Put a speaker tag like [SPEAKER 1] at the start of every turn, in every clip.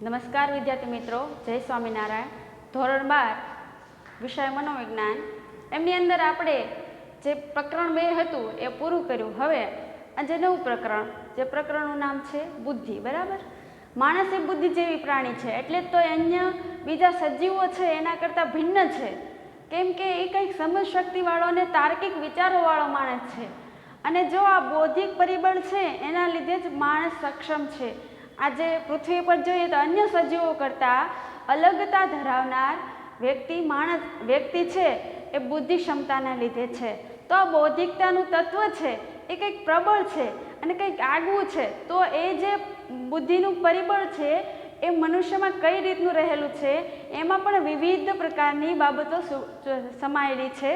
[SPEAKER 1] નમસ્કાર વિદ્યાર્થી મિત્રો, જય સ્વામિનારાયણ. ધોરણ 12 વિષય મનોવિજ્ઞાન, એમની અંદર આપણે જે પ્રકરણ 2 હતું એ પૂરું કર્યું. હવે આજે નવું પ્રકરણ, જે પ્રકરણનું નામ છે બુદ્ધિ. બરાબર, માણસ એ બુદ્ધિ જેવી પ્રાણી છે, એટલે જ તો અન્ય બીજા સજીવો છે એના કરતાં ભિન્ન છે. કેમ કે એ કંઈક સમજ શક્તિવાળો અને તાર્કિક વિચારોવાળો માણસ છે. અને જો આ બૌદ્ધિક પરિબળ છે એના લીધે જ માણસ સક્ષમ છે. આજે પૃથ્વી પર જોઈએ તો અન્ય સજીવો કરતાં અલગતા ધરાવનાર વ્યક્તિ છે એ બુદ્ધિ ક્ષમતાના લીધે છે. તો આ બૌદ્ધિકતાનું તત્વ છે એ કંઈક પ્રબળ છે અને કંઈક આગવું છે. તો એ જે બુદ્ધિનું પરિબળ છે એ મનુષ્યમાં કઈ રીતનું રહેલું છે, એમાં પણ વિવિધ પ્રકારની બાબતો સમાયેલી છે.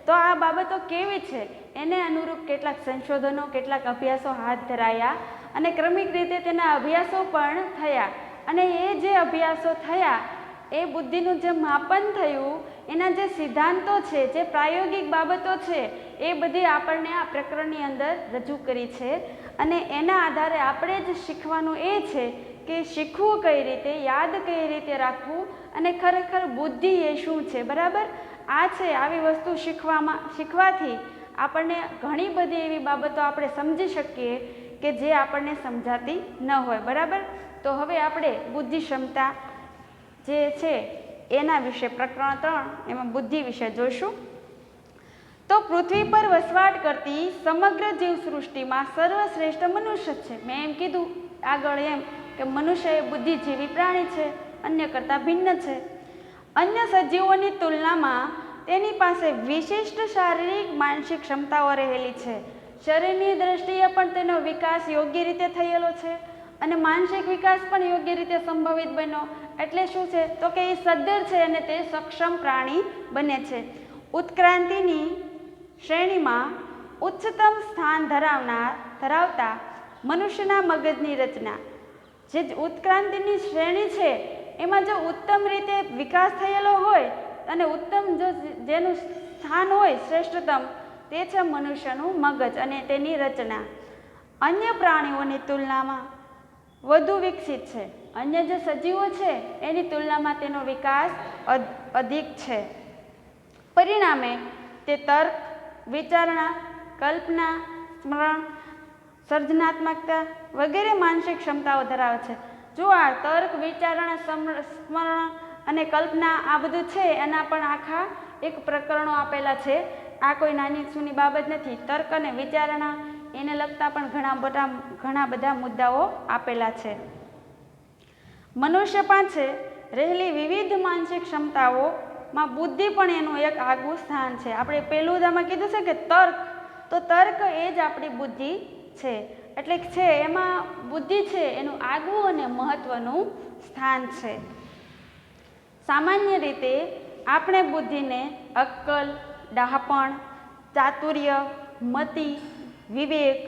[SPEAKER 1] તો આ બાબતો કેવી છે એને અનુરૂપ કેટલાક સંશોધનો, કેટલાક અભ્યાસો હાથ ધરાયા અને ક્રમિક રીતે તેના અભ્યાસો પણ થયા. અને એ જે અભ્યાસો થયા એ બુદ્ધિનું જે માપન થયું, એના જે સિદ્ધાંતો છે, જે પ્રાયોગિક બાબતો છે, એ બધી આપણને આ પ્રકરણની અંદર રજૂ કરી છે. અને એના આધારે આપણે જ શીખવાનું એ છે કે શીખવું કઈ રીતે, યાદ કઈ રીતે રાખવું અને ખરેખર બુદ્ધિ એ શું છે. બરાબર, આ છે આવી વસ્તુ શીખવાથી આપણને ઘણી બધી એવી બાબતો આપણે સમજી શકીએ કે જે આપણને સમજાતી ન હોય. બરાબર, તો હવે આપણે બુદ્ધિ ક્ષમતા જે છે એના વિશે પ્રકરણ 3 એમાં બુદ્ધિ વિશે જોઈશું. તો પૃથ્વી પર વસવાટ કરતી સમગ્ર જીવસૃષ્ટિમાં સર્વશ્રેષ્ઠ મનુષ્ય છે. મેં એમ કીધું આગળ એમ કે મનુષ્ય એ બુદ્ધિ જેવી પ્રાણી છે, અન્ય કરતાં ભિન્ન છે. અન્ય સજીવોની તુલનામાં તેની પાસે વિશિષ્ટ શારીરિક માનસિક ક્ષમતાઓ રહેલી છે. શરીરની દ્રષ્ટિએ પણ તેનો વિકાસ યોગ્ય રીતે થયેલો છે અને માનસિક વિકાસ પણ યોગ્ય રીતે સંભવિત બન્યો. એટલે શું છે તો કે એ સદ્ધર છે અને તે સક્ષમ પ્રાણી બને છે. ઉત્ક્રાંતિની શ્રેણીમાં ઉચ્ચતમ સ્થાન ધરાવતા મનુષ્યના મગજની રચના, જે ઉત્ક્રાંતિની શ્રેણી છે એમાં જો ઉત્તમ રીતે વિકાસ થયેલો હોય અને ઉત્તમ જો જેનું સ્થાન હોય શ્રેષ્ઠતમ, તે છે મનુષ્યનું મગજ અને તેની રચના. અન્ય પ્રાણીઓની તુલનામાં વધુ વિકસિત છે. અન્ય જે સજીવો છે એની તુલનામાં તેનો વિકાસ અધિક છે. પરિણામે તે તર્ક, વિચારણા, કલ્પના, સ્મરણ, સર્જનાત્મકતા વગેરે માનસિક ક્ષમતાઓ ધરાવે છે. જો આ તર્ક, વિચારણા, સ્મરણ અને કલ્પના આ બધું છે એના પણ આખા એક પ્રકરણો આપેલા છે. આ કોઈ નાની સૂની બાબત નથી. તર્ક અને વિચારણા એને લગતા પણ ઘણા બધા મુદ્દાઓ આપેલા છે. મનુષ્ય પાસે રહેલી વિવિધ માનસિક ક્ષમતાઓમાં બુદ્ધિ પણ એનું એક આગવું સ્થાન છે. આપણે પહેલું જ આમાં કીધું છે કે તર્ક, તો તર્ક એ જ આપણી બુદ્ધિ છે. એટલે છે એમાં બુદ્ધિ છે એનું આગવું અને મહત્વનું સ્થાન છે. સામાન્ય રીતે આપણે બુદ્ધિને અક્કલ, ડહાપણ, ચાતુર્ય, મતિ, વિવેક,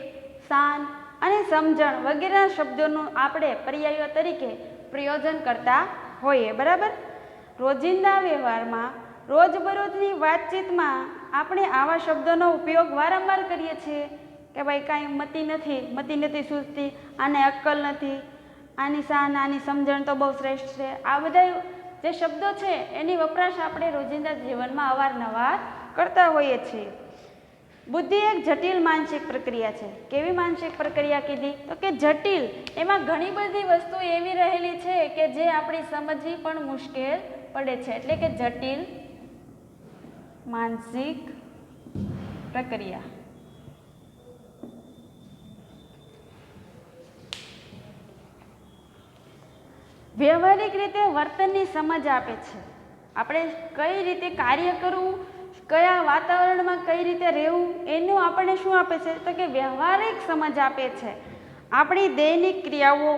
[SPEAKER 1] શાન અને સમજણ વગેરેના શબ્દોનું આપણે પર્યાયો તરીકે પ્રયોજન કરતા હોઈએ. બરાબર, રોજિંદા વ્યવહારમાં, રોજબરોજની વાતચીતમાં આપણે આવા શબ્દોનો ઉપયોગ વારંવાર કરીએ છીએ કે ભાઈ કાંઈ મતિ નથી સૂઝતી, આને અક્કલ નથી, આની શાન, આની સમજણ તો બહુ શ્રેષ્ઠ છે. આ બધા જે શબ્દો છે એની વપરાશ આપણે રોજિંદા જીવનમાં અવારનવાર કરતા હોઈએ છીએ. બુદ્ધિ એક જટિલ માનસિક પ્રક્રિયા છે. કેવી માનસિક પ્રક્રિયા કીધી તો કે જટિલ. એમાં ઘણી બધી વસ્તુ એવી રહેલી છે કે જે આપણી સમજવી પણ મુશ્કેલ પડે છે. એટલે કે જટિલ માનસિક પ્રક્રિયા. વ્યવહારિક રીતે વર્તનની સમજ આપે છે. આપણે કઈ રીતે કાર્ય કરવું, કયા વાતાવરણમાં કઈ રીતે રહેવું, એનું આપણને શું આપે છે તો કે વ્યવહારિક સમજ આપે છે. આપણી દૈનિક ક્રિયાઓ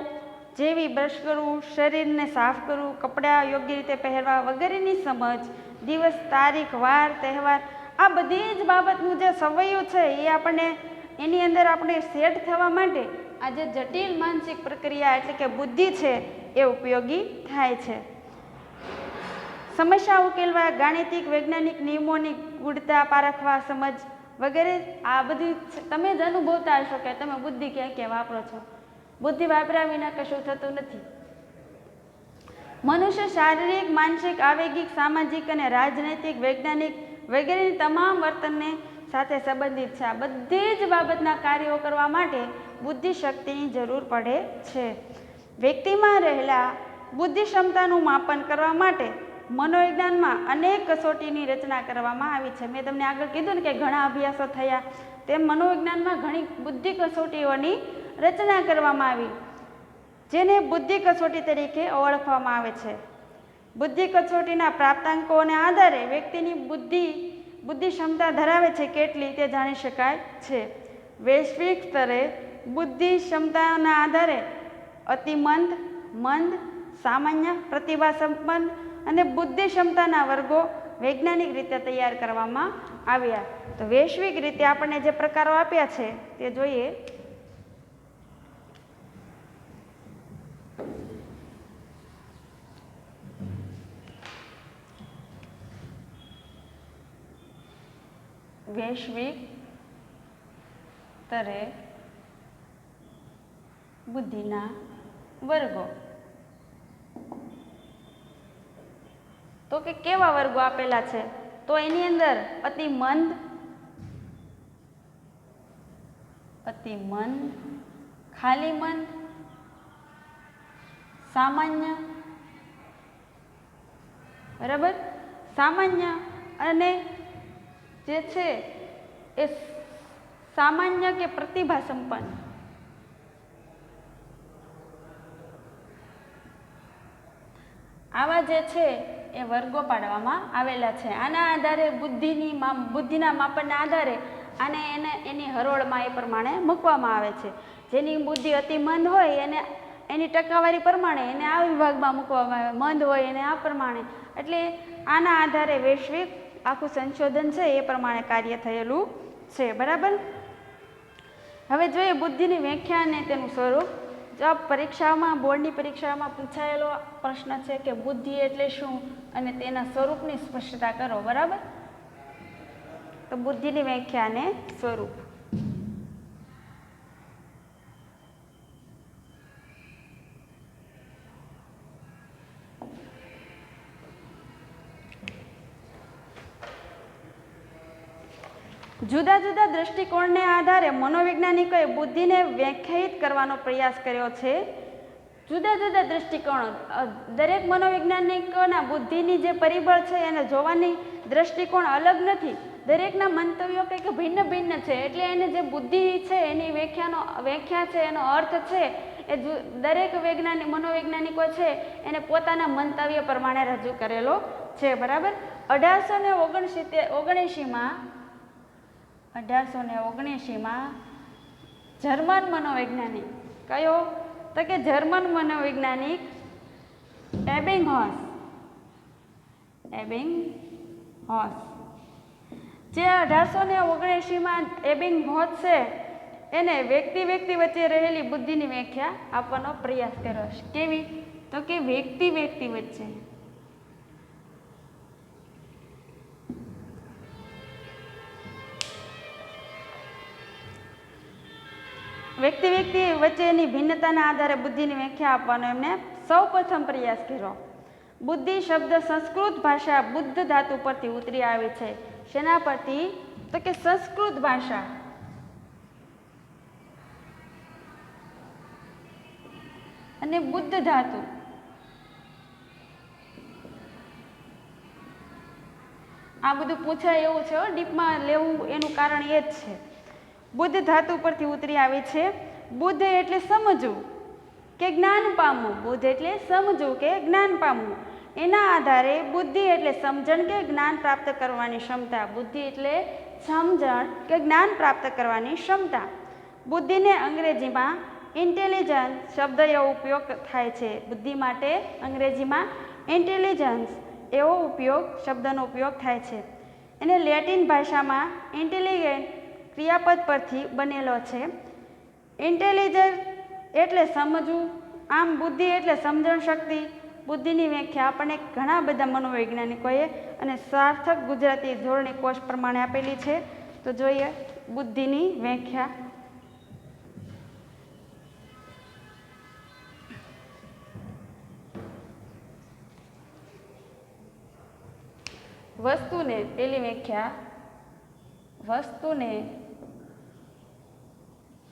[SPEAKER 1] જેવી બ્રશ કરવું, શરીરને સાફ કરવું, કપડાં યોગ્ય રીતે પહેરવા વગેરેની સમજ, દિવસ, તારીખ, વાર, તહેવાર, આ બધી જ બાબતનું જે સવૈયું છે એ આપણને એની અંદર આપણે સેટ થવા માટે આ જે જટિલ માનસિક પ્રક્રિયા એટલે કે બુદ્ધિ છે એ ઉપયોગી થાય છે. સમસ્યા ઉકેલવા, ગાણિતિક, વૈજ્ઞાનિક નિયમોની ગૂઢતા પારખવા સમજ વગેરે આ બધી તમે જ અનુભવતા હશો કે તમે બુદ્ધિ ક્યાં ક્યાં વાપરો છો. બુદ્ધિ વાપર્યા વિના કશું થતું નથી. મનુષ્ય શારીરિક, માનસિક, આવેગિક, સામાજિક અને રાજનૈતિક, વૈજ્ઞાનિક વગેરેની તમામ વર્તનને સાથે સંબંધિત છે. આ બધી જ બાબતના કાર્યો કરવા માટે બુદ્ધિ શક્તિની જરૂર પડે છે. વ્યક્તિમાં રહેલા બુદ્ધિ ક્ષમતાનું માપન કરવા માટે મનોવિજ્ઞાનમાં અનેક કસોટીની રચના કરવામાં આવી છે. મેં તમને આગળ કીધું ને કે ઘણા અભ્યાસો થયા, તેમ મનોવિજ્ઞાનમાં ઘણી બુદ્ધિ કસોટીઓની રચના કરવામાં આવી, જેને બુદ્ધિ કસોટી તરીકે ઓળખવામાં આવે છે. બુદ્ધિ કસોટીના પ્રાપ્તાંકોને આધારે વ્યક્તિની બુદ્ધિ ક્ષમતા ધરાવે છે કેટલી તે જાણી શકાય છે. વૈશ્વિક સ્તરે બુદ્ધિ ક્ષમતાના આધારે અતિમંદ, મંદ, સામાન્ય, પ્રતિભા સંપન્ન અને બુદ્ધિ ક્ષમતાના વર્ગો વૈજ્ઞાનિક રીતે તૈયાર કરવામાં આવ્યા. તો વૈશ્વિક રીતે આપણને જે પ્રકારો આપ્યા છે તે જોઈએ. વૈશ્વિક સ્તરે બુદ્ધિના વર્ગો, તો કે કેવા વર્ગો આપેલા છે? તો એની અંદર અતિમંદ, ખાલી મંદ, સામાન્ય, બરાબર, સામાન્ય અને જે છે એ સામાન્ય કે પ્રતિભા સંપન્ન. આવા જે છે એ વર્ગો પાડવામાં આવેલા છે. આના આધારે બુદ્ધિના માપનના આધારે આને એની હરોળમાં એ પ્રમાણે મૂકવામાં આવે છે. જેની બુદ્ધિ અતિમંદ હોય એને એની ટકાવારી પ્રમાણે એને આ વિભાગમાં મૂકવામાં આવે, મંદ હોય એને આ પ્રમાણે. એટલે આના આધારે વૈશ્વિક આખું સંશોધન છે એ પ્રમાણે કાર્ય થયેલું છે. બરાબર. હવે જોઈએ બુદ્ધિની વ્યાખ્યા અને તેનું સ્વરૂપ. જો પરીક્ષામાં, બોર્ડની પરીક્ષામાં પૂછાયેલો પ્રશ્ન છે કે બુદ્ધિ એટલે શું અને તેના સ્વરૂપની સ્પષ્ટતા કરો. બરાબર. તો બુદ્ધિની વ્યાખ્યા અને સ્વરૂપ. જુદા જુદા દ્રષ્ટિકોણને આધારે મનોવૈજ્ઞાનિકોએ બુદ્ધિને વ્યાખ્યાયિત કરવાનો પ્રયાસ કર્યો છે. જુદા જુદા દ્રષ્ટિકોણો, દરેક મનોવૈજ્ઞાનિકોના બુદ્ધિની જે પરિબળ છે એને જોવાની દ્રષ્ટિકોણ અલગ નથી. દરેકના મંતવ્યો કંઈક ભિન્ન ભિન્ન છે. એટલે એને જે બુદ્ધિ છે એની વ્યાખ્યા છે, એનો અર્થ છે એ દરેક મનોવૈજ્ઞાનિકો છે એને પોતાના મંતવ્ય પ્રમાણે રજૂ કરેલો છે. બરાબર. 1879માં જર્મન મનોવૈજ્ઞાનિક, કયો? તો કે જર્મન મનોવૈજ્ઞાનિક એબિંગહોસ, જે 1879માં એબિંગહોસ છે એને વ્યક્તિ વચ્ચે રહેલી બુદ્ધિની વ્યાખ્યા આપવાનો પ્રયાસ કર્યો છે. કેવી? તો કે વ્યક્તિ વચ્ચે વચ્ચેની ભિન્નતાના આધારે બુદ્ધિની વ્યાખ્યા આપવાનો એમને સૌપ્રથમ પ્રયાસ કર્યો. બુદ્ધિ શબ્દ સંસ્કૃત ભાષા બુદ્ધ ધાતુ પરથી ઉતરી આવે છે. શેના પરથી? તો કે સંસ્કૃત ભાષા. અને બુદ્ધ ધાતુ. આ બધું પૂછાય એવું છે, ડીપમાં લેવું એનું કારણ એ જ છે. બુદ્ધ ધાતુ પરથી ઉતરી આવે છે. બુદ્ધ એટલે સમજવું કે જ્ઞાન પામવું. બુદ્ધ એટલે સમજવું કે જ્ઞાન પામવું. એના આધારે બુદ્ધિ એટલે સમજણ કે જ્ઞાન પ્રાપ્ત કરવાની ક્ષમતા. બુદ્ધિ એટલે સમજણ કે જ્ઞાન પ્રાપ્ત કરવાની ક્ષમતા. બુદ્ધિને અંગ્રેજીમાં ઇન્ટેલિજન્સ શબ્દ એવો ઉપયોગ થાય છે. બુદ્ધિ માટે અંગ્રેજીમાં ઇન્ટેલિજન્સ એવો શબ્દનો ઉપયોગ થાય છે. એને લેટિન ભાષામાં ઇન્ટેલિજન્ટ ક્રિયાપદ પરથી બનેલો છે. ઇન્ટેલિજન્ટ એટલે સમજવું. આમ બુદ્ધિ એટલે સમજણ શક્તિ. બુદ્ધિની વ્યાખ્યા આપણને ઘણા બધા મનોવૈજ્ઞાનિકોએ અને સાર્થક ગુજરાતી ધોરણી કોષ પ્રમાણે આપેલી છે. તો જોઈએ બુદ્ધિની વ્યાખ્યા. વસ્તુને, પેલી વ્યાખ્યા, વસ્તુને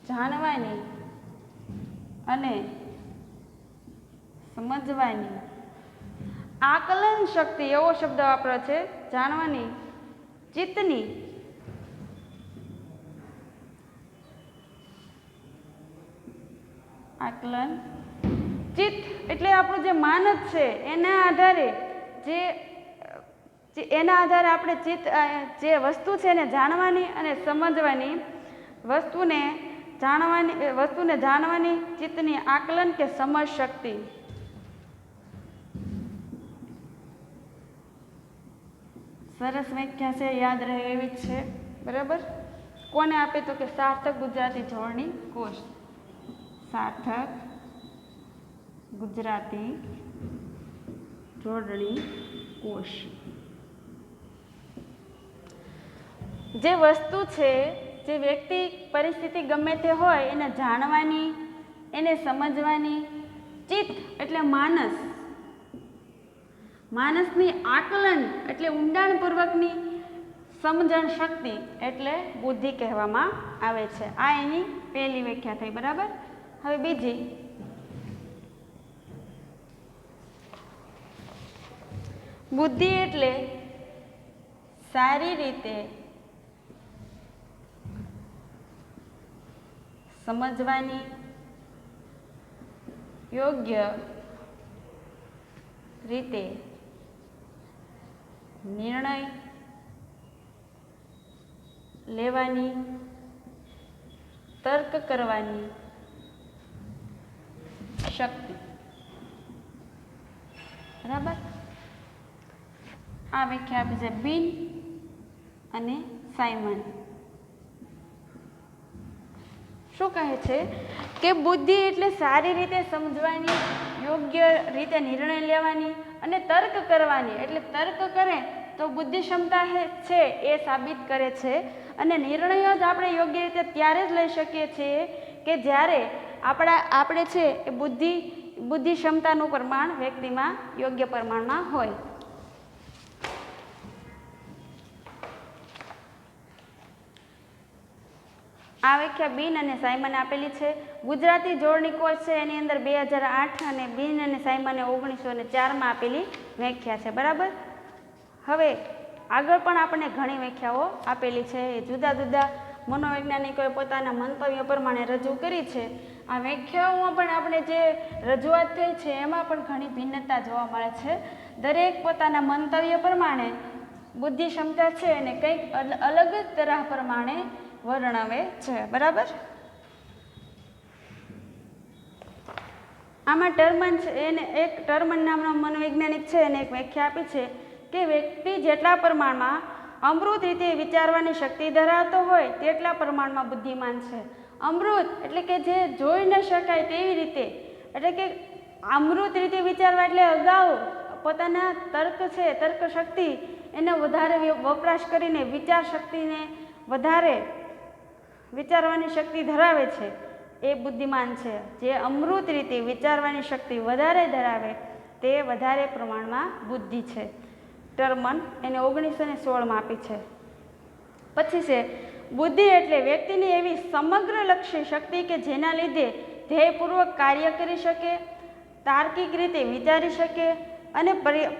[SPEAKER 1] જાણવાની અને સમજવાની આકલન શક્તિ, એવો શબ્દ વાપર્યો છે, જાણવાની ચિત્તની આકલન, ચિત્ત એટલે આપણું જે માનસ છે એના આધારે એના આધારે આપણે ચિત્ત, જે વસ્તુ છે એને જાણવાની અને સમજવાની, વસ્તુને જાણવાની ચિત્તની આકલન કે સમજ શક્તિ. સરસ વ્યાખ્યા છે, યાદ રહે એવી જ છે. બરાબર. કોને આપે તો કે સાર્થક ગુજરાતી જોડણી કોષ. સાર્થક ગુજરાતી જોડણી કોષ. જે વસ્તુ છે, જે વ્યક્તિ પરિસ્થિતિ ગમે તે હોય એને જાણવાની, એને સમજવાની, ચિત્ત એટલે માનસ, માનસની આકલન એટલે ઊંડાણપૂર્વકની સમજણ શક્તિ એટલે બુદ્ધિ કહેવામાં આવે છે. આ એની પહેલી વ્યાખ્યા થઈ. બરાબર. હવે બીજી, બુદ્ધિ એટલે સારી રીતે સમજવાની, યોગ્ય રીતે નિર્ણય લેવાની, તર્ક કરવાની શક્તિ. બરાબર. આ વ્યાખ્યા આપી છે બિન અને સાયમન. શું કહે છે કે બુદ્ધિ એટલે સારી રીતે સમજવાની, યોગ્ય રીતે નિર્ણય લેવાની અને તર્ક કરવાની. એટલે તર્ક કરે તો બુદ્ધિ ક્ષમતા છે એ સાબિત કરે છે. અને નિર્ણયો જ આપણે યોગ્ય રીતે ત્યારે જ લઈ શકીએ છીએ કે જ્યારે આપણે છે એ બુદ્ધિ ક્ષમતાનું પ્રમાણ વ્યક્તિમાં યોગ્ય પ્રમાણમાં હોય. આ વ્યાખ્યા બિન અને સાયમને આપેલી છે. ગુજરાતી જોડણી કોષ છે એની અંદર 2008 અને બિન અને સાયમને 1904માં આપેલી વ્યાખ્યા છે. બરાબર. હવે આગળ પણ આપણને ઘણી વ્યાખ્યાઓ આપેલી છે. એ જુદા જુદા મનોવૈજ્ઞાનિકોએ પોતાના મંતવ્ય પ્રમાણે રજૂ કરી છે. આ વ્યાખ્યાઓમાં પણ આપણે જે રજૂઆત થઈ છે એમાં પણ ઘણી ભિન્નતા જોવા મળે છે. દરેક પોતાના મંતવ્ય પ્રમાણે બુદ્ધિ ક્ષમતા છે એને કંઈક અલગ જ તરહ પ્રમાણે વર્ણવે છે. બરાબર. આમાં ટર્મન છે એને એક ટર્મન નામનો મનોવૈજ્ઞાનિક છે એને એક વ્યાખ્યા આપી છે કે વ્યક્તિ જેટલા પ્રમાણમાં અમૃત રીતે વિચારવાની શક્તિ ધરાવતો હોય તેટલા પ્રમાણમાં બુદ્ધિમાન છે. અમૃત એટલે કે જે જોઈ ન શકાય તેવી રીતે, એટલે કે અમૃત રીતે વિચારવા એટલે અગાઉ પોતાના તર્ક છે, તર્ક શક્તિ એનો વધારે વપરાશ કરીને વિચાર શક્તિને વધારે વિચારવાની શક્તિ ધરાવે છે એ બુદ્ધિમાન છે. જે અમૃત રીતે વિચારવાની શક્તિ વધારે ધરાવે તે વધારે પ્રમાણમાં બુદ્ધિ છે. ટર્મન એને 1916માં આપી છે. પછી છે બુદ્ધિ એટલે વ્યક્તિની એવી સમગ્રલક્ષી શક્તિ કે જેના લીધે ધ્યેયપૂર્વક કાર્ય કરી શકે, તાર્કિક રીતે વિચારી શકે અને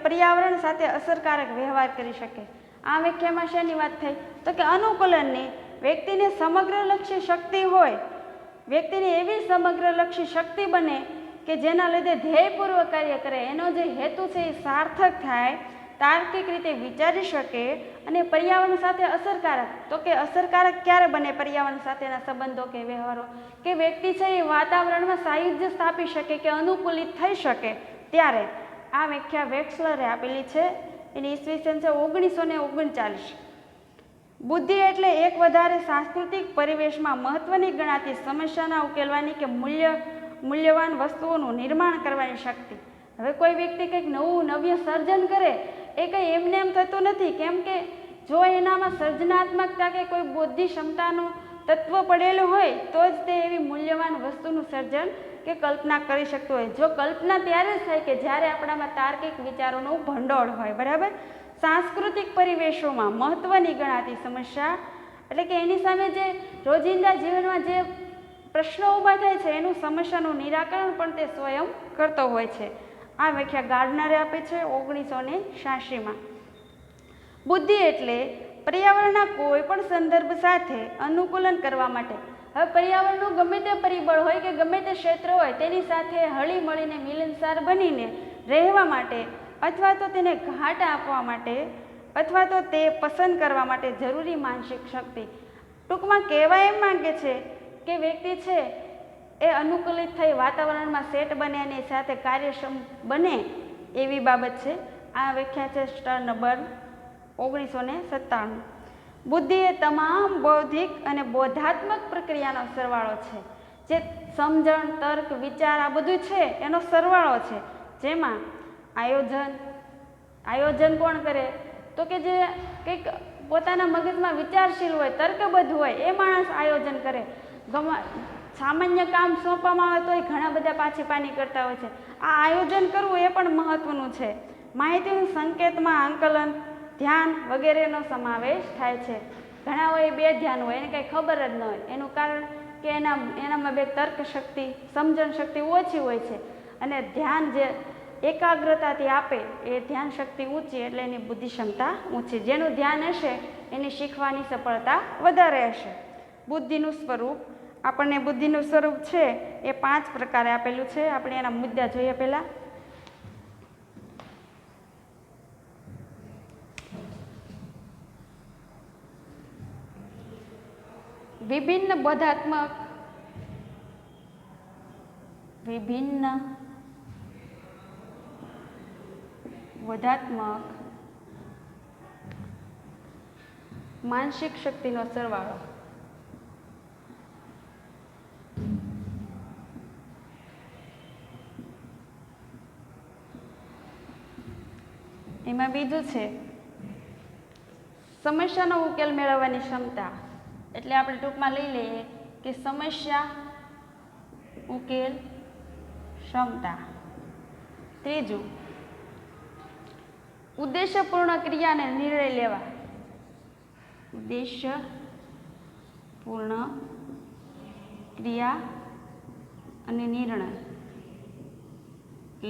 [SPEAKER 1] પર્યાવરણ સાથે અસરકારક વ્યવહાર કરી શકે. આ વ્યાખ્યામાં શેની વાત થઈ તો કે અનુકૂલનની. વ્યક્તિને સમગ્રલક્ષી શક્તિ હોય, વ્યક્તિની એવી સમગ્રલક્ષી શક્તિ બને કે જેના લીધે ધ્યેયપૂર્વક કાર્ય કરે, એનો જે હેતુ છે એ સાર્થક થાય, તાર્કિક રીતે વિચારી શકે અને પર્યાવરણ સાથે અસરકારક. તો કે અસરકારક ક્યારે બને પર્યાવરણ સાથેના સંબંધો કે વ્યવહારો? કે વ્યક્તિ છે એ વાતાવરણમાં સાયુજ્ય સ્થાપી શકે કે અનુકૂલિત થઈ શકે ત્યારે. આ વ્યાખ્યા વેક્સલરે આપેલી છે. એની ઈસવીસન છે 1939. બુદ્ધિ એટલે એક વધારે સાંસ્કૃતિક પરિવેશમાં મહત્વની ગણાતી સમસ્યાના ઉકેલવાની કે મૂલ્યવાન વસ્તુઓનું નિર્માણ કરવાની શક્તિ. હવે કોઈ વ્યક્તિ કંઈક નવ્ય સર્જન કરે એ કંઈ એમને એમ થતું નથી. કેમ કે જો એનામાં સર્જનાત્મકતા કે કોઈ બુદ્ધિ ક્ષમતાનું તત્વ પડેલું હોય તો જ તે એવી મૂલ્યવાન વસ્તુનું સર્જન કે કલ્પના કરી શકતું હોય. જો કલ્પના ત્યારે જ થાય કે જ્યારે આપણામાં તાર્કિક વિચારોનું ભંડોળ હોય. બરાબર. સાંસ્કૃતિક પરિવેશોમાં મહત્ત્વની ગણાતી સમસ્યા, એટલે કે એની સામે જે રોજિંદા જીવનમાં જે પ્રશ્નો ઊભા થાય છે એનું સમસ્યાનું નિરાકરણ પણ તે સ્વયં કરતો હોય છે. આ વ્યાખ્યા ગાર્ડનરે આપી છે 1986માં. બુદ્ધિ એટલે પર્યાવરણના કોઈ પણ સંદર્ભ સાથે અનુકૂલન કરવા માટે. હવે પર્યાવરણનું ગમે તે પરિબળ હોય કે ગમે તે ક્ષેત્ર હોય તેની સાથે હળી મળીને મિલનસાર બનીને રહેવા માટે, અથવા તો તેને ઘાટ આપવા માટે, અથવા તો તે પસંદ કરવા માટે જરૂરી માનસિક શક્તિ. ટૂંકમાં કહેવા એમ માંગે છે કે વ્યક્તિ છે એ અનુકૂલિત થઈ વાતાવરણમાં સેટ બને અને સાથે કાર્યક્ષમ બને એવી બાબત છે. આ વ્યાખ્યા છે સ્ટર નંબર 1997. બુદ્ધિ એ તમામ બૌદ્ધિક અને બોધાત્મક પ્રક્રિયાનો સરવાળો છે. જે સમજણ, તર્ક, વિચાર આ બધું છે એનો સરવાળો છે. જેમાં આયોજન કોણ કરે? તો કે જે કંઈક પોતાના મગજમાં વિચારશીલ હોય, તર્કબદ્ધ હોય એ માણસ આયોજન કરે. સામાન્ય કામ સોંપવામાં આવે તોય ઘણા બધા પાછી કરતા હોય છે. આ આયોજન કરવું એ પણ મહત્વનું છે. માહિતીનું સંકેતમાં આંકલન, ધ્યાન વગેરેનો સમાવેશ થાય છે. ઘણા હોય બે ધ્યાન હોય, એને કંઈ ખબર જ ન હોય. એનું કારણ કે એનામાં બે તર્ક શક્તિ, સમજણ શક્તિ ઓછી હોય છે, અને ધ્યાન જે એકાગ્રતાથી આપે એ ધ્યાન શક્તિ ઊંચી, એટલે એની બુદ્ધિ ક્ષમતા ઊંચી. જેનું ધ્યાન હશે એની શીખવાની સફળતા વધારે હશે. બુદ્ધિનું સ્વરૂપ, આપણને બુદ્ધિનું સ્વરૂપ છે એ 5 પ્રકારે આપેલું છે. આપણે એના મુદ્દા જોઈએ. પહેલા વિભિન્ન બોધાત્મક માનસિક શક્તિનો સરવાળો. એમાં બીજું છે સમસ્યાનો ઉકેલ મેળવવાની ક્ષમતા. એટલે આપણે ટૂંકમાં લઈ લઈએ કે સમસ્યા ઉકેલ ક્ષમતા. ત્રીજું ઉદ્દેશ્યપૂર્ણ ક્રિયા અને નિર્ણય લેવા. ઉદ્દેશ્યપૂર્ણ ક્રિયા અને નિર્ણય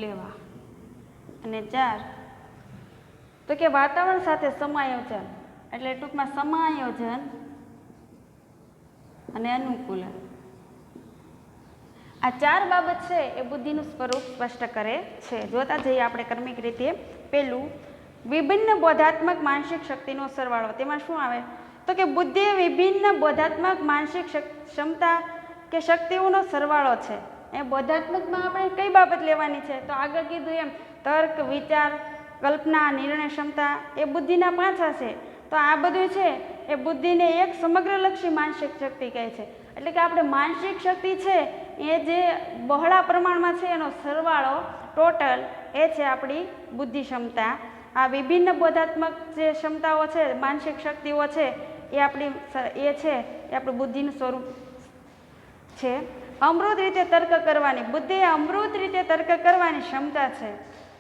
[SPEAKER 1] લેવા. અને 4 તો કે વાતાવરણ સાથે સમાયોજન, એટલે ટૂંકમાં સમાયોજન અને અનુકૂલન. આ 4 બાબત છે એ બુદ્ધિનું સ્વરૂપ સ્પષ્ટ કરે છે. જોતા જઈએ આપણે ક્રમિક રીતે. પહેલું, વિભિન્ન બોધાત્મક માનસિક શક્તિનો સરવાળો. તેમાં શું આવે? તો કે બુદ્ધિ એ વિભિન્ન બોધાત્મક માનસિક ક્ષમતા કે શક્તિઓનો સરવાળો છે. એ બોધાત્મકમાં આપણે કઈ બાબત લેવાની છે? તો આગળ કીધું એમ તર્ક, વિચાર, કલ્પના, નિર્ણય ક્ષમતા એ બુદ્ધિના પાછા છે. તો આ બધું છે એ બુદ્ધિને એક સમગ્રલક્ષી માનસિક શક્તિ કહે છે. એટલે કે આપણે માનસિક શક્તિ છે એ જે બહોળા પ્રમાણમાં છે એનો સરવાળો ટોટલ એ છે આપણી બુદ્ધિ ક્ષમતા. આ વિભિન્ન બોધાત્મક જે ક્ષમતાઓ છે, માનસિક શક્તિઓ છે એ આપણું બુદ્ધિનું સ્વરૂપ છે. અમૃત રીતે તર્ક કરવાની. બુદ્ધિ અમૃત રીતે તર્ક કરવાની ક્ષમતા છે.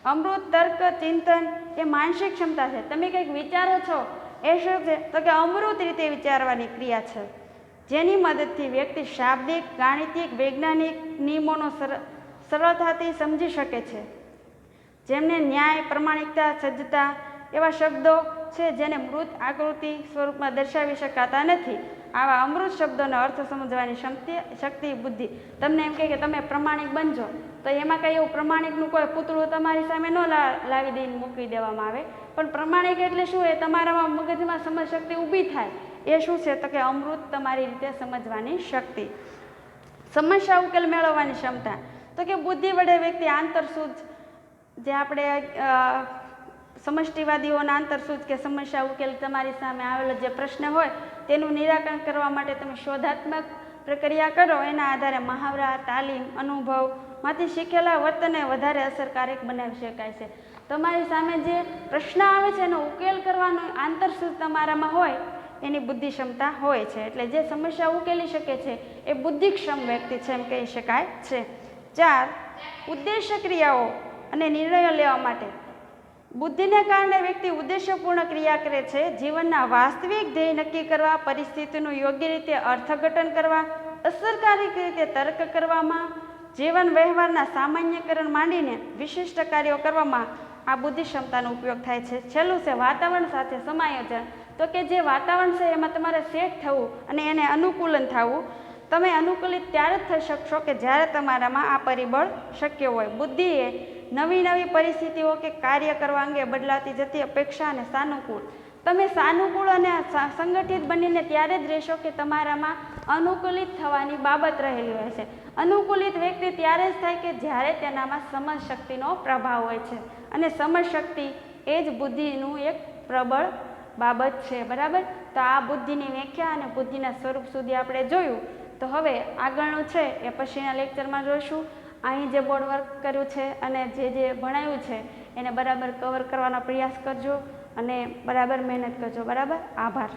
[SPEAKER 1] અમૃત તર્ક ચિંતન એ માનસિક ક્ષમતા છે. તમે કંઈક વિચારો છો એ શું છે? તો કે અમૃત રીતે વિચારવાની ક્રિયા છે, જેની મદદથી વ્યક્તિ શાબ્દિક, ગાણિતિક, વૈજ્ઞાનિક નિયમોનો સરળતાથી સમજી શકે છે. જેમને ન્યાય, પ્રમાણિકતા, સજ્જતા એવા શબ્દો છે જેને મૃત આકૃતિ સ્વરૂપમાં દર્શાવી શકાતા નથી. આવા અમૃત શબ્દોનો અર્થ સમજવાની શક્તિ બુદ્ધિ. તમને એમ કહે કે તમે પ્રમાણિક બનજો, તો એમાં કંઈ એવું પ્રમાણિકનું કોઈ પૂતળું તમારી સામે ન લાવી દઈને મૂકી દેવામાં આવે. પણ પ્રમાણિક એટલે શું? એ તમારામાં મગજમાં સમજ શક્તિ ઊભી થાય. એ શું છે? તો કે અમૃત તમારી રીતે સમજવાની શક્તિ. સમસ્યા ઉકેલ મેળવવાની ક્ષમતા. તો કે બુદ્ધિ વડે વ્યક્તિ આંતરસૂઝ, જે આપણે સમષ્ટિવાદીઓના આંતરસૂઝ કે સમસ્યા ઉકેલ, તમારી સામે આવેલો જે પ્રશ્ન હોય તેનું નિરાકરણ કરવા માટે તમે શોધાત્મક પ્રક્રિયા કરો. એના આધારે મહાવરા, તાલીમ, અનુભવમાંથી શીખેલા વર્તનને વધારે અસરકારક બનાવી શકાય છે. તમારી સામે જે પ્રશ્ન આવે છે એનો ઉકેલ કરવાનો આંતરસૂઝ તમારામાં હોય એની બુદ્ધિ ક્ષમતા હોય છે. એટલે જે સમસ્યા ઉકેલી શકે છે એ બુદ્ધિક્ષમ વ્યક્તિ છે એમ કહી શકાય છે. 4 ઉદ્દેશ્ય ક્રિયાઓ અને નિર્ણયો લેવા માટે. બુદ્ધિને કારણે વ્યક્તિ ઉદ્દેશ્યપૂર્ણ ક્રિયા કરે છે, જીવનના વાસ્તવિક ધ્યેય નક્કી કરવા, પરિસ્થિતિનું યોગ્ય રીતે અર્થઘટન કરવા, અસરકારક રીતે તર્ક કરવામાં, જીવન વ્યવહારના સામાન્યકરણ માંડીને વિશિષ્ટ કાર્યો કરવામાં આ બુદ્ધિ ક્ષમતાનો ઉપયોગ થાય છે. છેલ્લું છે વાતાવરણ સાથે સમાયોજન. તો કે જે વાતાવરણ છે એમાં તમારે સેટ થવું અને એને અનુકૂલન થવું. તમે અનુકૂલિત ત્યારે જ થઈ શકશો કે જ્યારે તમારામાં આ પરિબળ શક્ય હોય. બુદ્ધિ એ નવી નવી પરિસ્થિતિઓ કે કાર્ય કરવા અંગે બદલાતી જતી અપેક્ષા અને સાનુકૂળ. તમે સાનુકૂળ અને સંગઠિત બનીને ત્યારે જ રહેશો કે તમારામાં અનુકૂલિત થવાની બાબત રહેલી હોય છે. અનુકૂલિત વ્યક્તિ ત્યારે જ થાય કે જ્યારે તેનામાં સમજશક્તિનો પ્રભાવ હોય છે, અને સમજશક્તિ એ જ બુદ્ધિનું એક પ્રબળ બાબત છે. બરાબર. તો આ બુદ્ધિની વ્યાખ્યા અને બુદ્ધિના સ્વરૂપ સુધી આપણે જોયું. તો હવે આગળનું છે એ પછીના લેક્ચરમાં જોઈશું. અહીં જે બોર્ડ વર્ક કર્યું છે અને જે ભણાવ્યું છે એને બરાબર કવર કરવાનો પ્રયાસ કરજો અને બરાબર મહેનત કરજો. બરાબર. આભાર.